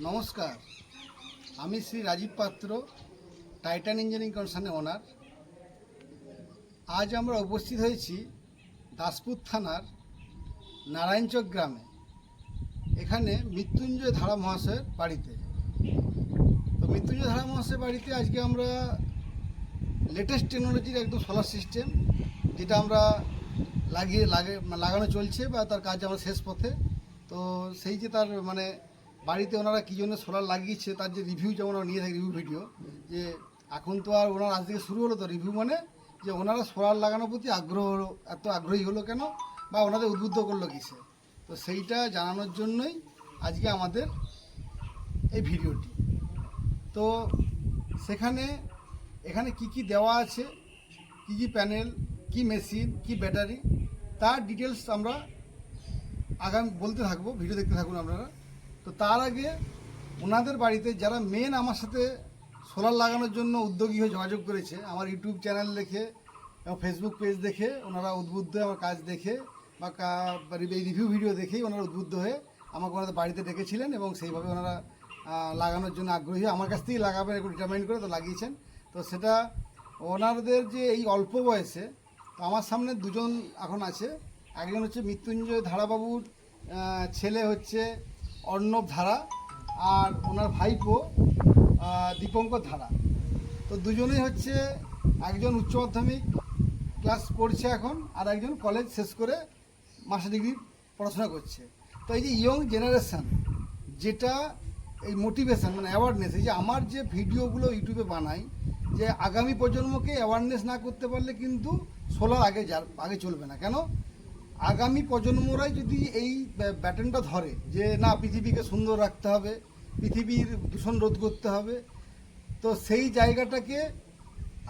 নমস্কার, আমি শ্রী রাজীব পাত্র, টাইটান ইঞ্জিনিয়ারিং কনসার্নের ওনার। আজ আমরা উপস্থিত হয়েছি দাসপুর থানার নারায়ণচক গ্রামে। এখানে মৃত্যুঞ্জয় ধারা মহাশয়ের বাড়িতে। তো মৃত্যুঞ্জয় ধারা মহাশয়ের বাড়িতে আজকে আমরা লেটেস্ট টেকনোলজির একদম সোলার সিস্টেম, যেটা আমরা লাগানো চলছে বা তার কাজ আমরা শেষ পথে। তো সেই যে তার বাড়িতে ওনারা কী জন্য সোলার লাগিয়েছে তার যে রিভিউ, যেমন আমরা নিয়ে থাকি রিভিউ ভিডিও, যে এখন তো আর ওনার আজ থেকে শুরু হলো তো রিভিউ, যে ওনারা সোলার লাগানোর প্রতি এত আগ্রহী হলো কেন বা ওনাদের উদ্বুদ্ধ করলো কিসে। তো সেইটা জানানোর জন্যই আজকে আমাদের এই ভিডিওটি। তো এখানে কি কি দেওয়া আছে, কি কি প্যানেল, কি মেশিন, কি ব্যাটারি, তার ডিটেলস আমরা আগামী বলতে থাকবো, ভিডিও দেখতে থাকুন আপনারা। তো তার আগে ওনাদের বাড়িতে যারা মেন আমার সাথে সোলার লাগানোর জন্য উদ্যোগী হয়ে যোগাযোগ করেছে, আমার ইউটিউব চ্যানেল দেখে এবং ফেসবুক পেজ দেখে ওনারা উদ্বুদ্ধ হয়ে আমার কাজ দেখে বা এই রিভিউ ভিডিও দেখেই ওনারা উদ্বুদ্ধ হয়ে আমাকে ওনাদের বাড়িতে ডেকেছিলেন এবং সেইভাবে ওনারা লাগানোর জন্য আগ্রহী, আমার কাছ থেকেই লাগাবেন একটু ডিটারমাইন্ড করে তো লাগিয়েছেন। তো সেটা ওনাদের যে এই অল্প বয়সে, তো আমার সামনে দুজন এখন আছে। একজন হচ্ছে মৃত্যুঞ্জয় ধারাবাবুর ছেলে হচ্ছে অর্ণব ধারা, আর ওনার ভাইপো দীপঙ্কর ধারা। তো দুজনেই হচ্ছে একজন উচ্চ মাধ্যমিক ক্লাস পড়ছে এখন, আর একজন কলেজ শেষ করে মাস্টার ডিগ্রি পড়াশোনা করছে। তো এই যে ইয়ং জেনারেশান, যেটা এই মোটিভেশান অ্যাওয়ারনেস, এই যে আমার যে ভিডিওগুলো ইউটিউবে বানাই, যে আগামী প্রজন্মকে অ্যাওয়ারনেস না করতে পারলে কিন্তু সোলার আগে চলবে না। কেন? আগামী প্রজন্মরাই যদি এই ব্যাটনটা ধরে যে না, পৃথিবীকে সুন্দর রাখতে হবে, পৃথিবীর দূষণ রোধ করতে হবে, তো সেই জায়গাটাকে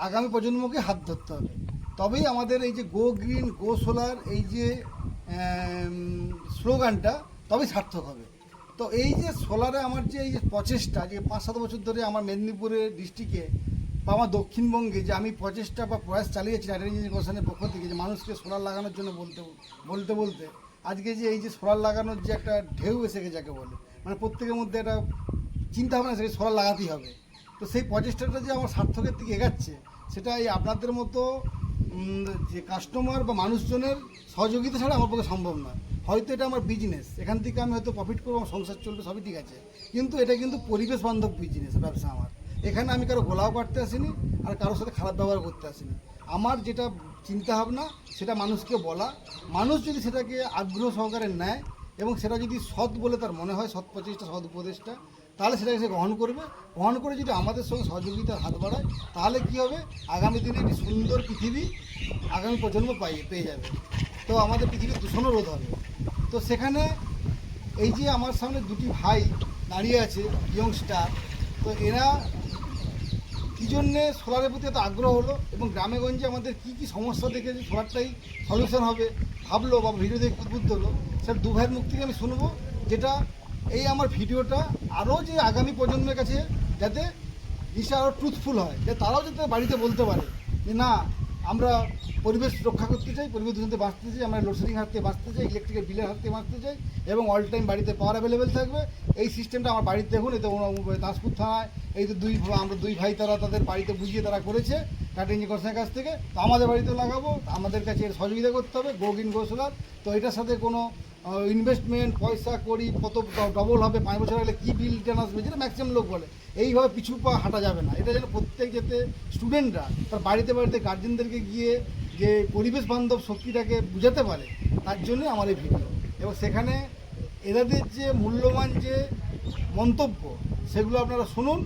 আগামী প্রজন্মকে হাত ধরতে হবে। তবেই আমাদের এই যে গো গ্রিন গো সোলার এই যে স্লোগানটা তবেই সার্থক হবে। তো এই যে সোলারে আমার যে এই যে প্রচেষ্টা, যে 5-7 বছর ধরে আমার মেদিনীপুরের ডিস্ট্রিক্টে বা আমার দক্ষিণবঙ্গে যে আমি প্রচেষ্টা বা প্রয়াস চালিয়েছি টাইটান ইঞ্জিনিয়ারিং কনসার্নের পক্ষ থেকে, যে মানুষকে সোলার লাগানোর জন্য বলতে আজকে যে এই যে সোলার লাগানোর যে একটা ঢেউ এসে গেছে যাকে বলে, প্রত্যেকের মধ্যে একটা চিন্তা ভাবনা এসে সোলার লাগাতেই হবে। তো সেই প্রচেষ্টাটা যে আমার সার্থকের দিকে এগাচ্ছে, সেটা এই আপনাদের মতো যে কাস্টমার বা মানুষজনের সহযোগিতা ছাড়া আমার পক্ষে সম্ভব নয়। হয়তো এটা আমার বিজনেস, এখান থেকে আমি হয়তো প্রফিট করবো, আমার সংসার চলবে, সবই ঠিক আছে, কিন্তু এটা কিন্তু পরিবেশ বান্ধব বিজনেস, ব্যবসা আমার। এখানে আমি কারো গোলাও কাটতে আসিনি আর কারোর সাথে খারাপ ব্যবহার করতে আসিনি। আমার যেটা চিন্তা ভাবনা সেটা মানুষকে বলা, মানুষ যদি সেটাকে আগ্রহ সহকারে নেয় এবং সেটা যদি সৎ বলে তার মনে হয়, সৎ প্রচেষ্টা, সৎ উপদেশটা, তাহলে সেটাকে সে গ্রহণ করবে। গ্রহণ করে যদি আমাদের সঙ্গে সহযোগিতার হাত বাড়ায়, তাহলে কী হবে, আগামী দিনে একটি সুন্দর পৃথিবী আগামী প্রজন্ম পেয়ে যাবে। তো আমাদের পৃথিবীর দূষণও রোধ হবে। তো সেখানে এই যে আমার সামনে দুটি ভাই দাঁড়িয়ে আছে, ইয়ংস্টার, তো এরা কী জন্যে সোলারের প্রতি এত আগ্রহ হলো এবং গ্রামেগঞ্জে আমাদের কী কী সমস্যা দেখে যে সোলারটাই সলিউশন হবে ভাবলো বা ভিডিও দেখে উদ্বুদ্ধ হলো, স্যার দু ভাইয়ের মুখ থেকে আমি শুনবো, যেটা এই আমার ভিডিওটা আরও যে আগামী প্রজন্মের কাছে যাতে জিনিসটা আরও ট্রুথফুল হয়, যে তারাও যাতে বাড়িতে বলতে পারে যে না, আমরা পরিবেশ রক্ষা করতে চাই, পরিবেশ দূষণে বাঁচতে চাই, আমরা লোডশেডিং হাত থেকে বাঁচতে চাই, ইলেকট্রিকের বিলের হাত থেকে বাঁচতে চাই এবং অল টাইম বাড়িতে পাওয়ার অ্যাভেলেবেল থাকবে। এই সিস্টেমটা আমার বাড়িতে দেখুন, এতে দাসপুর থানায় এই যে আমরা দুই ভাই তারা তাদের বাড়িতে বুঝিয়ে তারা করেছে টাটা ইঞ্জিনিয়ারিং কনসার্নের কাছ থেকে। তো আমাদের বাড়িতেও লাগাবো, আমাদের কাছে এর সহযোগিতা করতে হবে, গো গ্রিন গো সোলার। তো এটার সাথে কোনো ইনভেস্টমেন্ট পয়সা করি কত ডবল হবে, 5 বছর হলে কী বিল রিটার্ন আসবে, যেটা ম্যাক্সিমাম লোক বলে, এইভাবে পিছু পা হাঁটা যাবে না। এটা যেন প্রত্যেক যাতে স্টুডেন্টরা তার বাড়িতে গার্জেনদেরকে গিয়ে যে পরিবেশ বান্ধব শক্তিটাকে বুঝাতে পারে, তার জন্যই আমার এই ভিডিও। এবং সেখানে এদের যে মূল্যবান যে মন্তব্য, সেগুলো আপনারা শুনুন,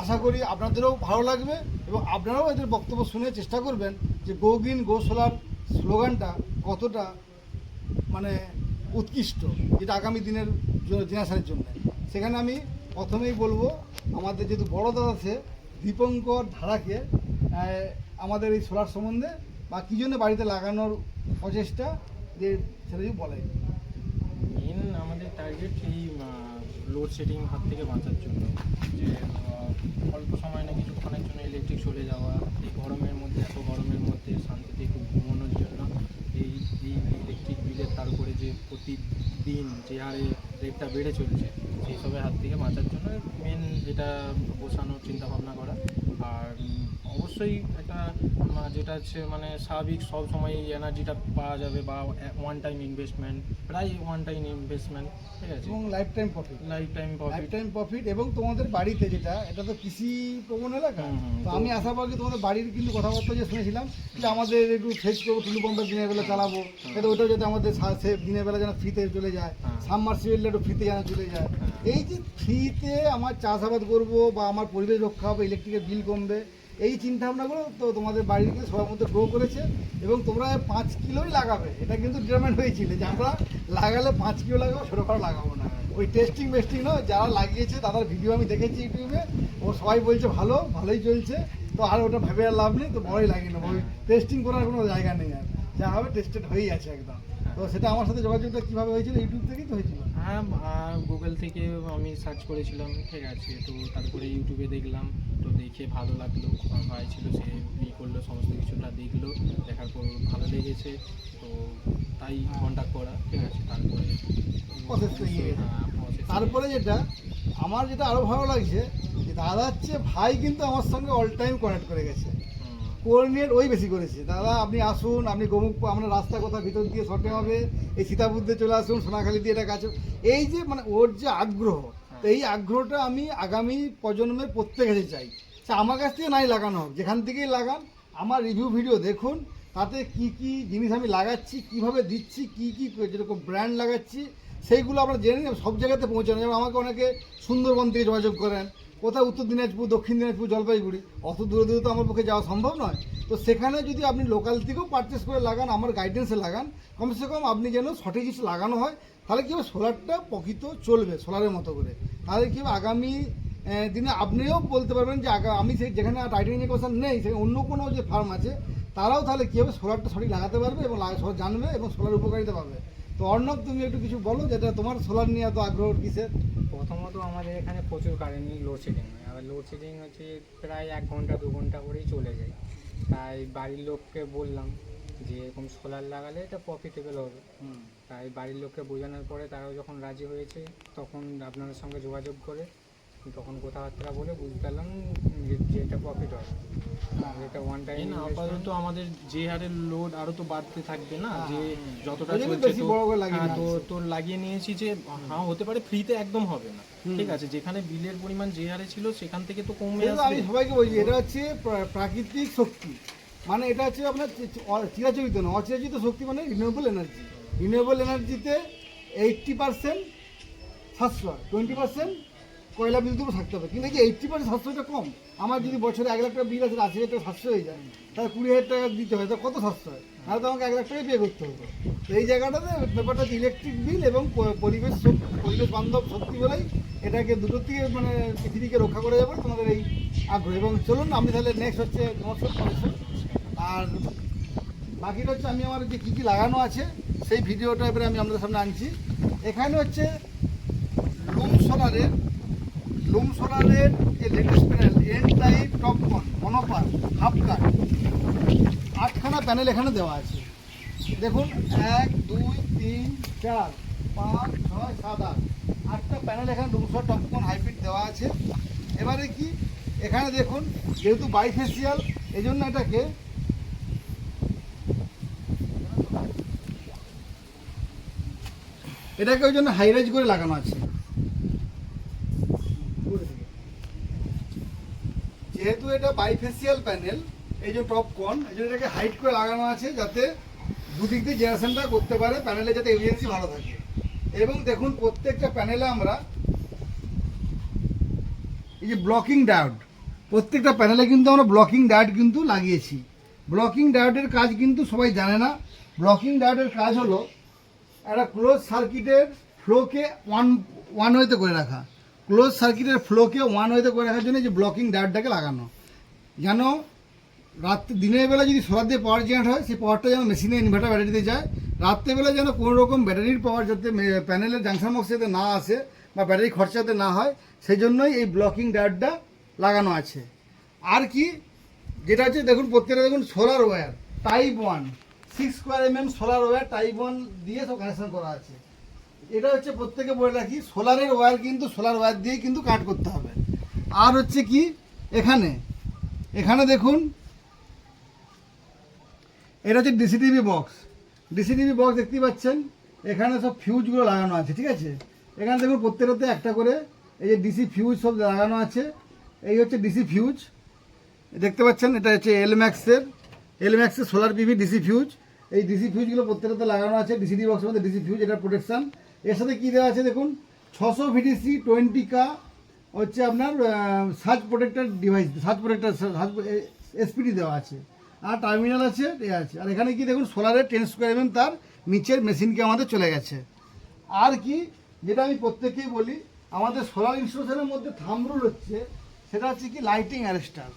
আশা করি আপনাদেরও ভালো লাগবে এবং আপনারাও এদের বক্তব্য শুনে চেষ্টা করবেন যে গো গ্রিন গো সোলার স্লোগানটা কতটা উৎকৃষ্ট, যেটা আগামী দিনের জেনারেশনের জন্য। সেখানে আমি প্রথমেই বলবো আমাদের যেহেতু বড় দাদা আছে দীপঙ্কর ধারাকে, আমাদের এই সোলার সম্বন্ধে বা কী জন্য বাড়িতে লাগানোর প্রচেষ্টা, যে সেটা যদি বলে। মেন আমাদের টার্গেট এই লোডশেডিং হাত থেকে বাঁচার জন্য, যে অল্প সময় না কিছুক্ষণের জন্য ইলেকট্রিক চলে যাওয়া, এই গরমের মধ্যে, এত গরমের মধ্যে শান্তিতে একটু ঘুমানোর জন্য এই ইলেকট্রিক বিলের তার উপরে যে প্রতিদিন যে হারে রেটটা বেড়ে চলছে, সেই সবের হাত থেকে বাঁচার জন্য মেন এটা বসানোর চিন্তা ভাবনা করা। আর অবশ্যই একটা যেটা হচ্ছে মানে স্বাভাবিক সব সময় এনার্জিটা পাওয়া যাবে, বা ওয়ান টাইম ইনভেস্টমেন্ট, প্রায় ওয়ান টাইম ইনভেস্টমেন্ট, ঠিক আছে, এবং life time profit. Life time profit. এবং তোমাদের বাড়িতে যেটা, এটা তো কৃষি প্রবণ এলাকা, তো আমি আশা করি তোমাদের বাড়ির কিন্তু কথাবার্তা যে শুনেছিলাম যে আমাদের একটু সেচ করবো, টুলু পাম্পের দিনের বেলা চালাবো, যাতে ওটাও যাতে আমাদের দিনের বেলা যেন ফ্রিতে চলে যায়, সাবমার্সিবলটা একটু ফ্রিতে যেন চলে যায়। এই যে ফ্রিতে আমার চাষাবাদ করবো বা আমার পরিবেশ রক্ষা হবে, ইলেকট্রিকের বিল কমবে, এই চিন্তা ভাবনাগুলো তো তোমাদের বাড়িতে সবার মধ্যে গ্রো করেছে। এবং তোমরা 5 কিলোই লাগাবে, এটা কিন্তু ডিটারমেন্ট হয়েছিল যে আমরা লাগালে 5 কিলো লাগাবো, ছোটো করে লাগাবো না। ওই টেস্টিং নয়, যারা লাগিয়েছে তাদের ভিডিও আমি দেখেছি ইউটিউবে, ও সবাই বলছে ভালোই চলছে, তো আর ওটা ভেবে আর লাভ নেই, তো বড়ই লাগিয়ে নেবো। ওই টেস্টিং করার কোনো জায়গা নেই, আর যা হবে টেস্টেড হয়েই আছে একদম। তো সেটা আমার সাথে যোগাযোগটা কীভাবে হয়েছিল? ইউটিউব থেকেই তো হয়েছিল? হ্যাঁ, গুগল থেকে আমি সার্চ করেছিলাম, ঠিক আছে, তো তারপরে ইউটিউবে দেখলাম, তো দেখে ভালো লাগলো, আমার ভাই ছিল সে করলো, সমস্ত কিছুটা দেখলো, দেখার পর ভালো লেগেছে, তো তাই কন্ট্যাক্ট করা, ঠিক আছে। তারপরে প্রসেসটা ইয়ে গেছে। process তারপরে যেটা আমার যেটা আরও ভালো লাগছে, যে দাদা হচ্ছে ভাই কিন্তু আমার সঙ্গে অল টাইম কনেক্ট করে গেছে, কোঅর্ডিনেট ওই বেশি করেছে। দাদা আপনি আসুন, আপনি গোমুখ আমরা রাস্তা কোথাও ভিতর দিয়ে শর্টে হবে, এই সীতাপুর চলে আসুন, সোনাখালি দিয়ে এটা কাছে, এই যে মানে ওর যে আগ্রহ, তো এই আগ্রহটা আমি আগামী প্রজন্মের প্রত্যেক কাছে চাই। সে আমার কাছ থেকে নাই লাগানো হোক, যেখান থেকেই লাগান, আমার রিভিউ ভিডিও দেখুন, তাতে কি কি জিনিস আমি লাগাচ্ছি, কিভাবে দিচ্ছি, কি কি যেরকম ব্র্যান্ড লাগাচ্ছি, সেইগুলো আমরা জেনে নিই, সব জায়গাতে পৌঁছানো। যেমন আমাকে অনেকে সুন্দরবন থেকে যোগাযোগ করেন, কোথাও উত্তর দিনাজপুর, দক্ষিণ দিনাজপুর, জলপাইগুড়ি, অত দূরে দূরে তো আমার পক্ষে যাওয়া সম্ভব নয়। তো সেখানে যদি আপনি লোকাল থেকেও পারচেস করে লাগান, আমার গাইডেন্সে লাগান, কমসে কম আপনি যেন সঠিক কিছু লাগানো হয়, তাহলে কী হবে, সোলারটা প্রকৃত চলবে সোলারের মতো করে। তাহলে কী হবে, আগামী দিনে আপনিও বলতে পারবেন যে আমি যেখানে টাইটেনিয়াম ইনকিউবেশন নেই, সেখানে অন্য কোনো যে ফার্ম আছে, তারাও তাহলে কী হবে, সোলারটা সঠিক লাগাতে পারবে এবং জানবে এবং সোলার উপকারিতা পাবে। তো অর্ণব, তুমি একটু কিছু বলো, যেটা তোমার সোলার নিয়ে এত আগ্রহ কিসের? প্রথমত আমাদের এখানে প্রচুর কারেন্ট লোডশেডিং হয়, আবার লোডশেডিং হচ্ছে প্রায় 1 ঘন্টা 2 ঘন্টা করেই চলে যায়। তাই বাড়ির লোককে বললাম যে এরকম সোলার লাগালে এটা প্রফিটেবল হবে। তাই বাড়ির লোককে বোঝানোর পরে তারাও যখন রাজি হয়েছে, তখন আপনাদের সঙ্গে যোগাযোগ করে তখন কথাবার্তা বলে বুঝতে পারলাম যে এটা প্রফিট হবে, এটা ওয়ান টাইম। আপাতত আমাদের যে হারে লোড আরো তো বাড়তে থাকবে না, যে যতটা ওই জন্য চলছে, বেশি বড় করে লাগিয়ে তো নিয়েছি। তোর লাগিয়ে নিয়েছি যে হ্যাঁ হতে পারে ফ্রিতে একদম হবে না, ঠিক আছে, যেখানে বিলের পরিমাণ যে হারে ছিল সেখান থেকে তো কমে কিন্তু আমি আসবে। সবাইকে বলছি, এটা হচ্ছে প্রাকৃতিক শক্তি, মানে এটা হচ্ছে আপনার চিরাচরিত না, অচিরাচরিত শক্তি, মানে রিনিউয়েবল এনার্জি। রিনিউয়েবল এনার্জিতে 80% সাশ্রয়, 20% কয়লা বিদ্যুৎ থাকতে হবে। কিন্তু এই যে 80% সাশ্রয়টা কম, আমার যদি বছরে 1 লাখ টাকা বিল আছে, 80,000 টাকা সাশ্রয় হয়ে যায়, তাহলে 20,000 টাকা দিতে হয়, তাহলে কত সাশ্রয়? তাহলে তো আমাকে 1 লাখ টাকাই পে করতে হতো। তো এই জায়গাটাতে ব্যাপারটা হচ্ছে ইলেকট্রিক বিল এবং পরিবেশ বান্ধব শক্তি বলেই এটাকে দুটোর থেকে মানে পৃথিবীকে রক্ষা করা যাবে তোমাদের এই আগ্রহ। এবং চলুন আমি তাহলে নেক্সট হচ্ছে নমস্কার। আর বাকিটা হচ্ছে আমি আমার যে কী কী লাগানো আছে সেই ভিডিওটা এবারে আমি আপনাদের সামনে আনছি। এখানে হচ্ছে লুম সোলারের যে latest panel, N type TOPCon mono PERC half cut, 8খানা প্যানেল এখানে দেওয়া আছে। দেখুন 1 2 3 4 5 6 7 8 8টা প্যানেল এখানে লুম সোলার টপকন হাইব্রিড দেওয়া আছে। এবারে কি এখানে দেখুন, যেহেতু বাইফেসিয়াল, এই জন্য এটাকে ওই জন্য হাইরাইজ করে লাগানো আছে। যেহেতু এটা বাইফেসিয়াল প্যানেল, এই যে টপকন, এই জন্য এটাকে হাইট করে লাগানো আছে, যাতে দুদিক দিয়ে জেনারেশনটা করতে পারে, প্যানেলে যাতে এফিসিয়েন্সি ভালো থাকে। এবং দেখুন প্রত্যেকটা প্যানেলে আমরা এই যে ব্লকিং ডায়োড, প্রত্যেকটা প্যানেলে কিন্তু আমরা ব্লকিং ডায়োড কিন্তু লাগিয়েছি। ব্লকিং ডায়োডের কাজ কিন্তু সবাই জানে না। ব্লকিং ডায়োডের কাজ হলো একটা ক্লোজ সার্কিটের ফ্লোকে ওয়ান ওয়েতে করে রাখা, ক্লোজ সার্কিটের ফ্লোকে ওয়ান ওয়েতে করে রাখার জন্য যে ব্লকিং ডায়োডটাকে লাগানো, যেন দিনের বেলা যদি সোলার দিয়ে পাওয়ার জেনারেট হয়, সেই পাওয়ারটা যেন মেশিনে ইনভার্টার ব্যাটারিতে যায়, রাত্রেবেলা যেন কোনো রকম ব্যাটারির পাওয়ার যাতে প্যানেলের জাংশন বক্স যাতে না আসে বা ব্যাটারি খরচা যাতে না হয়, সেই জন্যই এই ব্লকিং ডায়োডটা লাগানো আছে। আর কি যেটা হচ্ছে দেখুন, প্রত্যেকটা দেখুন solar wire type 1 6 square mm solar wire type 1 দিয়ে সব কানেকশন করা আছে। এটা হচ্ছে প্রত্যেকে বলে রাখি, সোলারের ওয়্যার কিন্তু সোলার ওয়্যার দিয়েই কিন্তু কাট করতে হবে। আর হচ্ছে কি এখানে দেখুন, এটা হচ্ছে ডিসিটিভি বক্স। ডিসিটিভি বক্স দেখতে পাচ্ছেন, এখানে সব ফিউজগুলো লাগানো আছে, ঠিক আছে। এখানে দেখুন প্রত্যেকটাতে একটা করে এই যে ডিসি ফিউজ সব লাগানো আছে। এই হচ্ছে ডিসি ফিউজ দেখতে পাচ্ছেন, এটা হচ্ছে এলম্যাক্সের সোলার পিভি ডিসি ফিউজ। এই ডিসি ফিউজগুলো প্রত্যেকটাতে লাগানো আছে, ডিসিডি বক্সের মধ্যে ডিসি ফিউজ, এটা প্রোটেকশান। এর সাথে কী দেওয়া আছে দেখুন, 600 ভিডিসি 20K হচ্ছে আপনার surge protector device, surge protector SPD দেওয়া আছে, আর টার্মিনাল আছে, আছে। আর এখানে কি দেখুন, সোলারের 10 স্কোয়ার mm তার নিচের মেশিনকে আমাদের চলে গেছে। আর কি, যেটা আমি প্রত্যেককেই বলি, আমাদের সোলার ইনস্টলেশনের মধ্যে থাম্ব রুল হচ্ছে, সেটা হচ্ছে কি লাইটিং অ্যারেস্টার,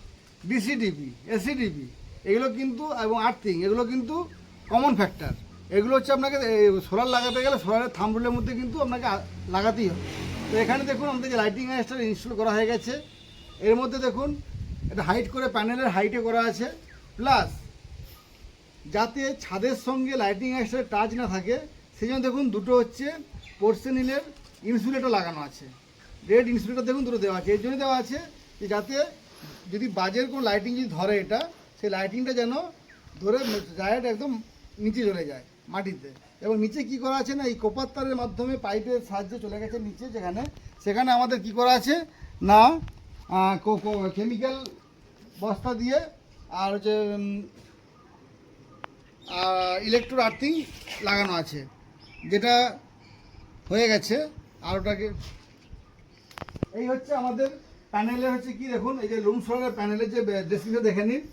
ডিসিডিপি, এসিডিপি, এগুলো কিন্তু এবং আর্থিং, এগুলো কিন্তু কমন ফ্যাক্টর। এগুলো হচ্ছে আপনাকে সোলার লাগাতে গেলে সোলারের থাম্ব রুলের মধ্যে কিন্তু আপনাকে লাগাতেই হবে। তো এখানে দেখুন আমাদের যে লাইটিং অ্যারেস্টার ইনস্টল করা হয়ে গেছে। এর মধ্যে দেখুন এটা হাইট করে প্যানেলের হাইটে করা আছে, প্লাস যাতে ছাদের সঙ্গে লাইটিং অ্যারেস্টারের টাচ না থাকে সেই জন্য দেখুন দুটো হচ্ছে পোর্সেনিলের ইনসুলেটর লাগানো আছে। রেড ইনসুলেটর দেখুন দুটো দেওয়া আছে, এর জন্য দেওয়া আছে যে যাতে যদি বাজের কোনো লাইটিং যদি ধরে এটা, সেই লাইটিংটা যেন ধরে ডাইরেক্ট একদম নিচে চলে যায় মাটিতে। এবং নিচে কি করা আছে না, এই কপার তারের মাধ্যমে পাইপের সাহায্যে চলে গেছে নিচে, সেখানে আমাদের কি করা আছে না, কেমিক্যাল বস্তা দিয়ে আর হচ্ছে ইলেকট্রো আর্থিং লাগানো আছে, যেটা হয়ে গেছে। আর ওটাকে এই হচ্ছে আমাদের প্যানেলে হচ্ছে কি দেখুন, এই যে লুম সোলারের প্যানেলের যে ডেসক্রিপশন দেখে নিন,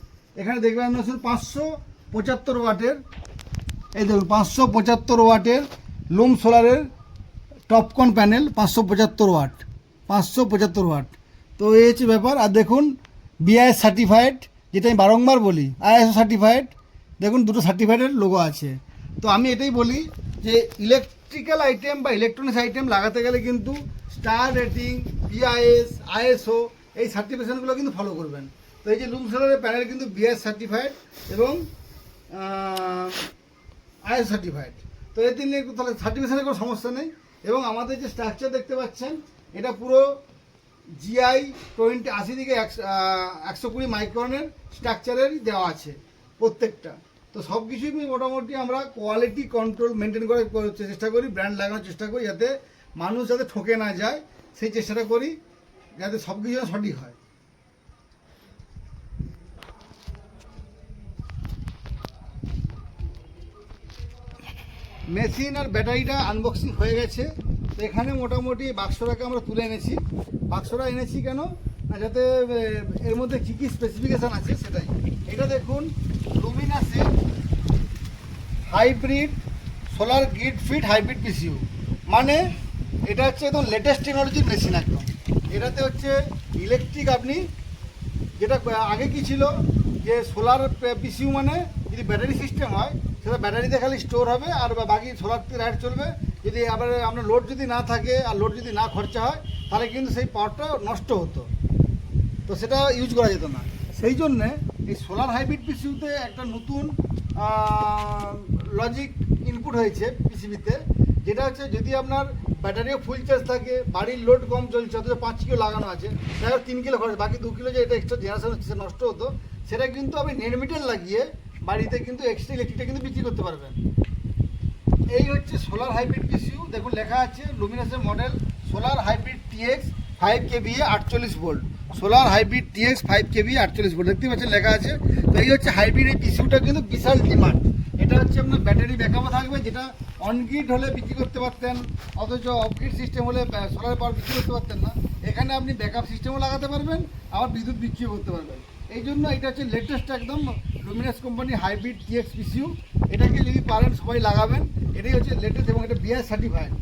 এখানে দেখবেন 575 ওয়াটের, এই দেখুন 575 ওয়াটের লুম সোলারের টপকন প্যানেল, 575 ওয়াট। তো এই হচ্ছে ব্যাপার। আর দেখুন বিআইএস সার্টিফাইড, যেটা আমি বারংবার বলি, আইএসও সার্টিফাইড, দেখুন দুটো সার্টিফাইডের লোগো আছে। তো আমি এটাই বলি যে ইলেকট্রিক্যাল আইটেম বা ইলেকট্রনিক্স আইটেম লাগাতে গেলে কিন্তু স্টার রেটিং, বিআইএস, আইএসও এই সার্টিফিকেশনগুলো কিন্তু ফলো করবেন। তো এই যে লুম সোলারের প্যানেল কিন্তু বিআইএস সার্টিফাইড এবং আইএস সার্টিফাইড। তো এই তিন তাহলে সার্টিফিকেশনের কোনো সমস্যা নেই। এবং আমাদের যে স্ট্রাকচার দেখতে পাচ্ছেন, এটা পুরো জিআই 80 থেকে 120 মাইক্রনের স্ট্রাকচারের দেওয়া আছে প্রত্যেকটা। তো সব কিছুই মোটামুটি আমরা কোয়ালিটি কন্ট্রোল মেনটেন করে চেষ্টা করি, ব্র্যান্ড লাগানোর চেষ্টা করি, যাতে মানুষ যাতে ঠকে না যায় সেই চেষ্টাটা করি, যাতে সব কিছু সঠিক হয়। মেশিন আর ব্যাটারিটা আনবক্সিং হয়ে গেছে। তো এখানে মোটামুটি বাক্সটাকে আমরা তুলে এনেছি। বাক্সটা এনেছি কেন না, যাতে এর মধ্যে কী কী স্পেসিফিকেশান আছে সেটাই। এটা দেখুন লুমিনাসের hybrid solar grid fit hybrid PCU, মানে এটা হচ্ছে একদম লেটেস্ট টেকনোলজির মেশিন একদম। এটাতে হচ্ছে ইলেকট্রিক, আপনি যেটা আগে কি ছিল যে সোলার পিসিউ মানে যদি ব্যাটারি সিস্টেম হয়, সেটা ব্যাটারিতে খালি স্টোর হবে আর বাকি সোলার থেকে লাইট চলবে। যদি আবার আপনার লোড যদি না থাকে আর লোড যদি না খরচা হয়, তাহলে কিন্তু সেই পাওয়ারটা নষ্ট হতো, তো সেটা ইউজ করা যেত না। সেই জন্যে এই সোলার হাইব্রিড পিসিউতে একটা নতুন লজিক ইনপুট হয়েছে পিসিবিতে, যেটা হচ্ছে যদি আপনার ব্যাটারিও ফুল চার্জ থাকে, বাড়ির লোড কম চলছে, অথচ 5 কিলো লাগানো আছে, তাই 3 কিলো খরচ, বাকি 2 কিলো যে এটা এক্সট্রা জেনারেশন হচ্ছে নষ্ট হতো, সেটা কিন্তু আপনি নেট মিটার লাগিয়ে বাড়িতে কিন্তু এক্সট্রা ইলেকট্রিকটা কিন্তু বিক্রি করতে পারবেন। এই হচ্ছে সোলার হাইব্রিড পিসিউ। দেখুন লেখা আছে লুমিনাসের model solar hybrid TX 5 KVA 48 volt, solar hybrid TX 5 KVA 48 volt, দেখতে পাচ্ছেন লেখা আছে। তো এই হচ্ছে হাইব্রিড এই পিসিউটা কিন্তু বিশাল ডিমান্ড। এটা হচ্ছে আপনার ব্যাটারি ব্যাকআপও থাকবে, যেটা অনগ্রিড হলে বিক্রি করতে পারতেন, অথচ অফগ্রিড সিস্টেম হলে সোলার পাওয়ার বিক্রি করতে পারতেন না। এখানে আপনি ব্যাকআপ সিস্টেমও লাগাতে পারবেন, আবার বিদ্যুৎ বিক্রিও করতে পারবেন। এই জন্য এটা হচ্ছে লেটেস্ট একদম লুমিনাস কোম্পানি হাইব্রিড টিএক্স পিসিউ। এটাকে যদি পারেন সবাই লাগাবেন, এটাই হচ্ছে লেটেস্ট এবং এটা বিআই সার্টিফাইড।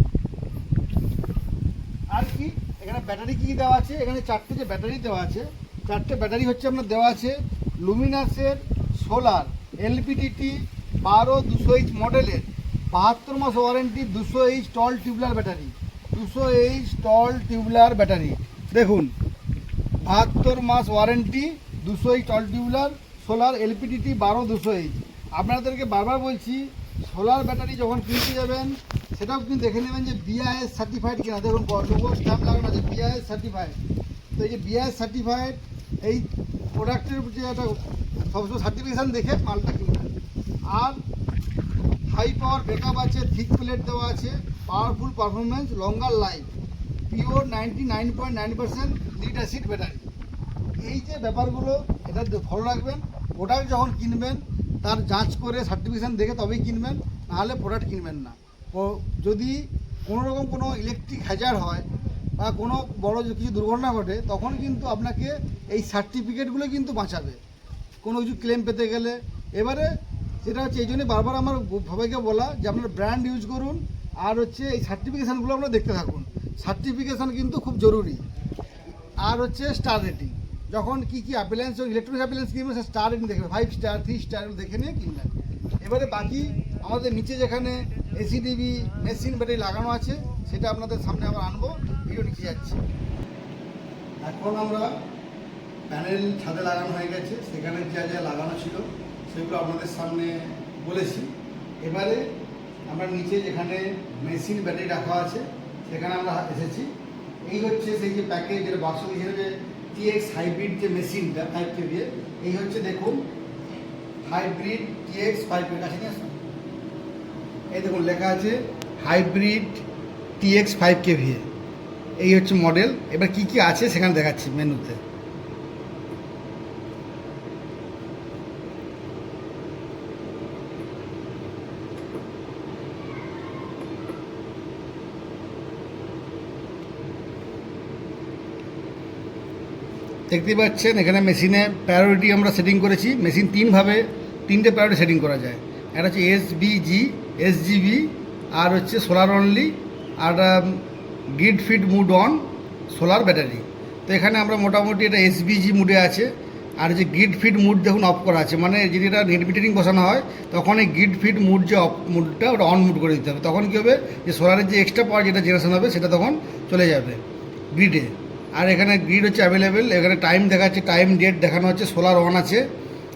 আর কি এখানে ব্যাটারি কী দেওয়া আছে, এখানে 4টে যে ব্যাটারি দেওয়া আছে, 4টে ব্যাটারি হচ্ছে আপনার দেওয়া আছে লুমিনাসের সোলার এলপিডিটি 12200H মডেলের 72 মাস warranty 200H tall tubular battery, 200H tall tubular battery. দেখুন 72 মাস warranty 200H tall tubular solar LPDT 12200H। আপনাদেরকে বারবার বলছি সোলার ব্যাটারি যখন কিনতে যাবেন সেটাও কিন্তু দেখে নেবেন যে বিআইএস সার্টিফাইড কিনা। দেখুন লোগো স্ট্যাম্প লাগানো আছে বিআইএস সার্টিফাইড। তো এই যে বিআইএস সার্টিফাইড এই প্রোডাক্টের যে একটা সবসময় সার্টিফিকেশান দেখে মালটা কিনবেন। আর হাই পাওয়ার ব্যাকআপ আছে, থিক প্লেট দেওয়া আছে, powerful performance, longer life, pure 99.9% lead acid battery. এই যে ব্যাপারগুলো এটা ফলো রাখবেন। প্রোডাক্ট যখন কিনবেন তার যাঞ্চ করে সার্টিফিকেশান দেখে তবেই কিনবেন, নাহলে প্রোডাক্ট কিনবেন না। যদি কোনো রকম কোনো ইলেকট্রিক হ্যাজার হয় বা কোনো বড় কিছু দুর্ঘটনা ঘটে তখন কিন্তু আপনাকে এই সার্টিফিকেটগুলো কিন্তু বাঁচাবে কোনো কিছু ক্লেম পেতে গেলে। এবারে সেটা হচ্ছে এই জন্যই বারবার আমার সবাইকে বলা যে আপনারা ব্র্যান্ড ইউজ করুন, আর হচ্ছে এই সার্টিফিকেশানগুলো আপনারা দেখতে থাকুন। সার্টিফিকেশান কিন্তু খুব জরুরি। আর হচ্ছে স্টার রেটিং, যখন কী কী অ্যাপ্লায়েন্স ইলেকট্রনিক অ্যাপ্লায়েন্স কিনবেন সে স্টার রেটিং দেখবেন, 5 স্টার 3 স্টার দেখে নিয়ে কিনবেন। এবারে বাকি আমাদের নিচে যেখানে এসিডিবি মেশিন ব্যাটারি লাগানো আছে সেটা আপনাদের সামনে আবার আনবো, ভিডিও নিচে যাচ্ছে। এখন আমরা প্যানেল ছাদে লাগানো হয়ে গেছে, সেখানে যা যা লাগানো ছিল সেগুলো আপনাদের সামনে বলেছি। এবারে আমরা নিচে যেখানে মেশিন ব্যাটারি রাখা আছে সেখানে আমরা এসেছি। এই হচ্ছে সেই যে প্যাকেজ যেটা বাক্স দিয়েছিল যে TX হাইব্রিড যে মেশিনটা 5 KV, এই হচ্ছে দেখুন হাইব্রিড TX 5 KV কাছে নিয়ে আসুন। এই দেখুন লেখা আছে হাইব্রিড TX 5 KV, এই হচ্ছে মডেল। এবার কি কি আছে সেখানে দেখাচ্ছি মেনুতে। দেখতে পাচ্ছেন এখানে মেশিনে প্রায়োরিটি আমরা সেটিং করেছি। মেশিন তিনটে প্রায়োরিটি সেটিং করা যায়। একটা হচ্ছে SBG, SGB, আর হচ্ছে সোলার অনলি, আর grid feed mode on solar battery. তো এখানে আমরা মোটামুটি এটা SBG মুডে আছে। আর যে গ্রিড ফিড মুড দেখুন অফ করা আছে, মানে যদি এটা নেট মিটারিং বসানো হয় তখন এই গ্রিড ফিড মুড যে অফ মুডটা ওটা অন মুড করে দিতে হবে। তখন কী হবে যে সোলারের যে এক্সট্রা পাওয়ার যেটা জেনারেশন হবে সেটা তখন চলে যাবে গ্রিডে। আর এখানে গ্রিড হচ্ছে অ্যাভেলেবেল। এখানে টাইম দেখাচ্ছে, টাইম ডেট দেখানো হচ্ছে, সোলার অন আছে।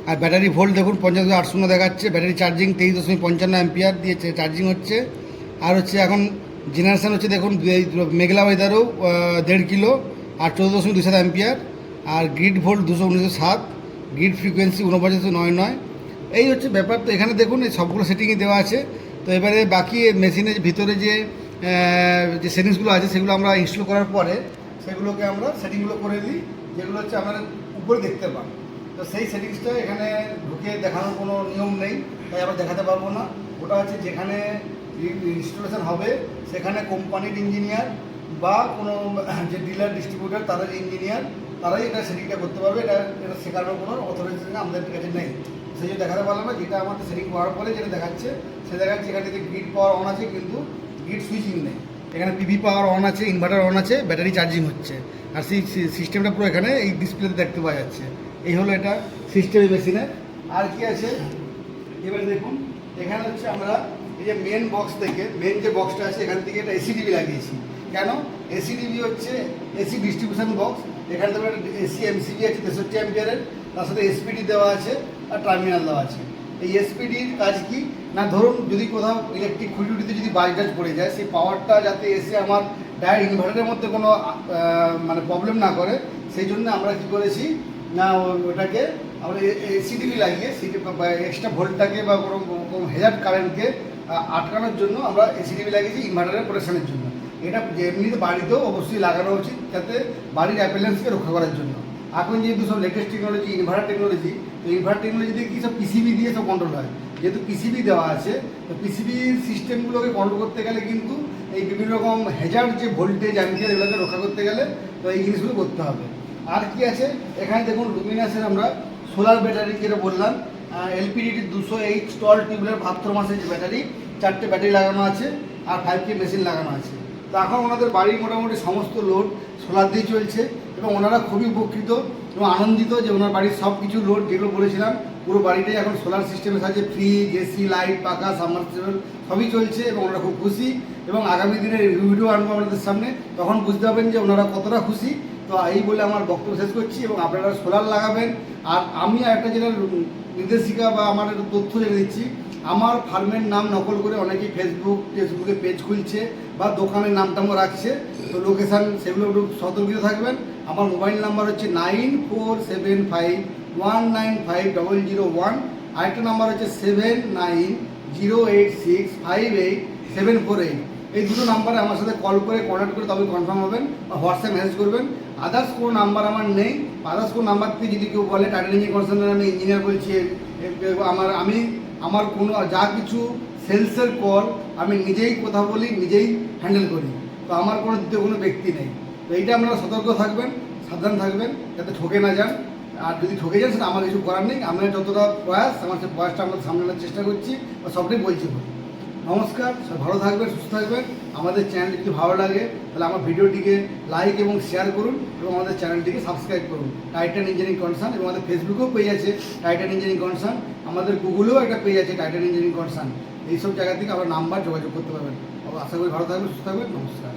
আর ব্যাটারি ভোল্ট দেখুন 50.80 দেখাচ্ছে। ব্যাটারি চার্জিং 23.55 অ্যাম্পিয়ার দিয়ে চার্জিং হচ্ছে। আর হচ্ছে এখন জেনারেশান হচ্ছে দেখুন মেঘলা ওয়েদারও 1.5 কিলো আর 14.27 অ্যাম্পিয়ার। আর গ্রিড ভোল্ট 219.7, গ্রিড ফ্রিকোয়েন্সি 49.99। এই হচ্ছে ব্যাপার। তো এখানে দেখুন এই সবগুলো সেটিংই দেওয়া আছে। তো এবারে বাকি মেশিনের ভিতরে যে সেটিংসগুলো আছে সেগুলো আমরা ইনস্টল করার পরে সেগুলোকে আমরা সেটিংগুলো করে দিই, যেগুলো হচ্ছে আমরা উপরে দেখতে পাই। তো সেই সেটিংসটা এখানে ঢুকে দেখানোর কোনো নিয়ম নেই, তাই আমরা দেখাতে পারবো না। ওটা হচ্ছে যেখানে ইনস্টলেশন হবে সেখানে কোম্পানির ইঞ্জিনিয়ার বা কোনো যে ডিলার ডিস্ট্রিবিউটার তাদের ইঞ্জিনিয়ার তারাই এটা সেটিংটা করতে পারবে। এটা শেখানোর কোনো অথরাইজেশন আমাদের কাছে নেই, সেই জন্য দেখাতে পারলাম না। যেটা আমাদের সেটিং করার পরে যেটা দেখাচ্ছে সে দেখাচ্ছে এখানে থেকে গ্রিড পাওয়ার অন আছে কিন্তু গ্রিড সুইচিং নেই। এখানে PV পাওয়ার অন আছে, ইনভার্টার অন আছে, ব্যাটারি চার্জিং হচ্ছে। আর সেই সিস্টেমটা পুরো এখানে এই ডিসপ্লেতে দেখতে পাওয়া যাচ্ছে। এই হলো এটা সিস্টেম মেশিনের। আর কি আছে এবার দেখুন, এখানে হচ্ছে আমরা এই যে মেন বক্স থেকে মেন যে বক্সটা আছে এখান থেকে এটা ACDB লাগিয়েছি। কেন? ACDB হচ্ছে এসি ডিস্ট্রিবিউশন বক্স। এখানে তো AC MCB আছে 63 অ্যাম্পিয়ারের, তার সাথে SPD দেওয়া আছে আর টার্মিনাল দেওয়া আছে। এই SPDর কাজ কি না, ধরুন যদি কোথাও ইলেকট্রিক খুঁটিতে যদি বাজটাজ পড়ে যায় সেই পাওয়ারটা যাতে এসে আমার ডাইরেক্ট ইনভার্টারের মধ্যে কোনো মানে প্রবলেম না করে, সেই জন্য আমরা কী করেছি না ওটাকে আমরা ACDB লাগিয়ে এক্সট্রা ভোল্টটাকে বা কোনো হেজার্ড কারেন্টকে আটকানোর জন্য আমরা ACDB লাগিয়েছি ইনভার্টারের প্রোটেকশনের জন্য। এটা এমনিতে বাড়িতেও অবশ্যই লাগানো উচিত যাতে বাড়ির অ্যাপ্লায়েন্সকে রক্ষা করার জন্য। এখন যেহেতু সব লেটেস্ট টেকনোলজি ইনভার্টার টেকনোলজি, তো ইনভার্টার টেকনোলজি দিয়ে কী সব PCB দিয়ে সব কন্ট্রোল হয়। যেহেতু PCB দেওয়া আছে তো PCB সিস্টেমগুলোকে কন্ট্রোল করতে গেলে কিন্তু এই বিভিন্ন রকম হেজার্ড যে ভোল্টেজ অ্যাম্পিয়ার এগুলোকে রক্ষা করতে গেলে তো এই জিনিসগুলো করতে হবে। আর কি আছে এখানে দেখুন লুমিনাসের আমরা সোলার ব্যাটারি যেটা বললাম LPDT 208 স্টল টিউবওয়েলের 72 মাসের যে ব্যাটারি, 4টে ব্যাটারি লাগানো আছে আর 5K মেশিন লাগানো আছে। তো এখন ওনাদের বাড়ির মোটামুটি সমস্ত লোড সোলার দিয়ে চলছে এবং ওনারা খুবই উপকৃত এবং আনন্দিত যে ওনার বাড়ির সব কিছু লোড যেগুলো বলেছিলাম পুরো বাড়িটাই এখন সোলার সিস্টেমের সাহায্যে ফ্রিজ, AC, লাইট, পাখা, সাবমার্সিবল সবই চলছে এবং ওনারা খুব খুশি। এবং আগামী দিনে ভিডিও আনবো আপনাদের সামনে, তখন বুঝতে পারবেন যে ওনারা কতটা খুশি। তো এই বলে আমার বক্তব্য শেষ করছি এবং আপনারা সোলার লাগাবেন। আর আমি একটা যেটা নির্দেশিকা বা আমার একটা তথ্য জেনে দিচ্ছি, আমার ফার্মের নাম নকল করে অনেকেই ফেসবুকে পেজ খুলছে বা দোকানের নামটামও রাখছে। তো লোকেশান সেগুলো একটু সতর্কিত থাকবেন। আমার মোবাইল নাম্বার হচ্ছে 9475195001। আরেকটা নাম্বার হচ্ছে 7908658748। এই দুটো নাম্বারে আমার সাথে কল করে কন্ট্যাক্ট করে তবে কনফার্ম হবেন বা হোয়াটসঅ্যাপ মেসেজ করবেন। আদার্স কোনো নাম্বার আমার নেই। আদার্স কোনো নাম্বার থেকে যদি কেউ বলে টাইটান ইঞ্জিনিয়ারিং কনসার্নের আমি ইঞ্জিনিয়ার বলছি, আমার কোনো যা কিছু সেলসের কল আমি নিজেই কথা বলি, নিজেই হ্যান্ডেল করি। তো আমার কোনো দ্বিতীয় কোনো ব্যক্তি নেই। তো এইটা আপনারা সতর্ক থাকবেন, সাবধান থাকবেন যাতে ঠকে না যান। আর যদি ঠকে যান সেটা আমার কিছু করার নেই। আমরা যতটা প্রয়াস, আমার সেই প্রয়াসটা আমরা সামলানোর চেষ্টা করছি বা সবটাই বলছি। নমস্কার, সব ভালো থাকবেন, সুস্থ থাকবেন। আমাদের চ্যানেলটি যদি ভালো লাগে তাহলে আমার ভিডিওটিকে লাইক এবং শেয়ার করুন এবং আমাদের চ্যানেলটিকে সাবস্ক্রাইব করুন। টাইটান ইঞ্জিনিয়ারিং কনসার্ন, এবং আমাদের ফেসবুকেও পেজ আছে টাইটান ইঞ্জিনিয়ারিং কনসার্ন, আমাদের গুগলেও একটা পেজ আছে টাইটান ইঞ্জিনিয়ারিং কনসার্ন। এইসব জায়গা থেকে আমার নাম্বার যোগাযোগ করতে পারবেন। আশা করি ভালো থাকবেন, সুস্থ থাকবেন। নমস্কার।